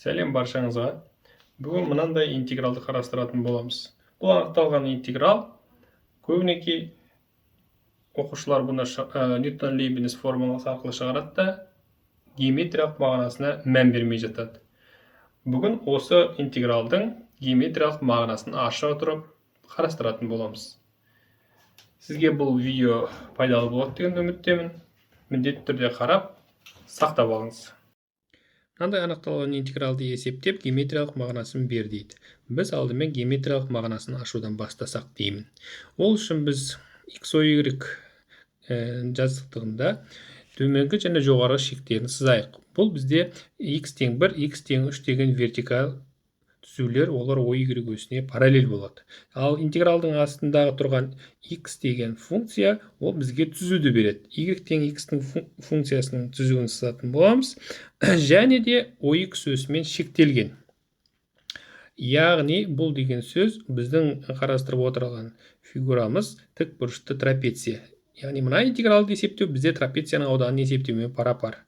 Сәлем баршаңызға. Бүгін мынандай интегралды қарастыратын боламыз. Бұл анықталған интеграл көбінесе оқушылар бұны Ньютон-Лейбниц формуласы арқылы шығарады да геометриялық мағынасына мән бермей жатады. Бүгін осы интегралдың геометриялық мағынасын аша отырып қарастыратын боламыз. Сізге бұл видео пайдалы болады деген үміттемін. Міндетті түрде қарап, сақтап алыңыз. Мынандай анықталған интегралды есептеп, геометриялық мағынасын бер дейді. Біз алдымен геометриялық мағынасын ашудан бастасақ деймін. Ол үшін біз x, y жазықтығында төменгі және жоғарғы шектерін сызайық. Бұл бізде x тең 1, x тең 3 деген вертикаль түзулер, олар y осіне параллель болады. Ал интегралдың астындағы тұрған x деген функция, ол бізге түзуді береді. y тең x-тің функциясының түзуін сызатын боламыз. Және де ox осымен шектелген. Яғни бұл деген сөз біздің қарастырып отырған фигурамыз тікбұрышты трапеция. Яғни мына интегралды есептеу бізде трапецияның ауданын есептеумен пара-пар.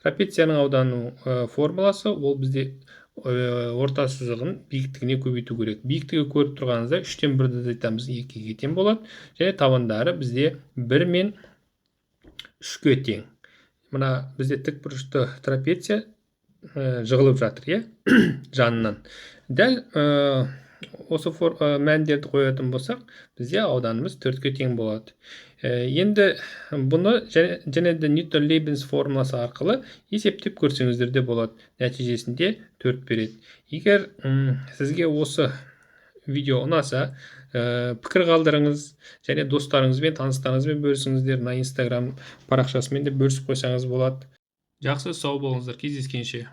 Трапецияның ауданының формуласы ол бізде орта сызығын биіктігіне көбейту керек. Биіктігі көріп тұрғаныңызда 3-тен 1-ді айтамыз, 2-ге тең болады. Және табандары бізде 1 мен 3-ге тең. Мына бізде тікбұрышты трапеция жығылып жатыр, жанынан. Дәл осы мәндерді қоятын болсақ, бізде ауданымыз 4-ге тең болады. Енді бұны және де Ньютон-Лейбниц формуласы арқылы есептеп көрсеңіздер де болады. Нәтижесінде 4 береді. Егер сізге осы видео ұнаса, пікір қалдырыңыз, және достарыңызбен, таныстарыңызбен бөлісіңіздер. Мына Instagram парақшасымен де бөлісіп қойсаңыз болады. Жақсы, сау болыңыздар. Кездескенше.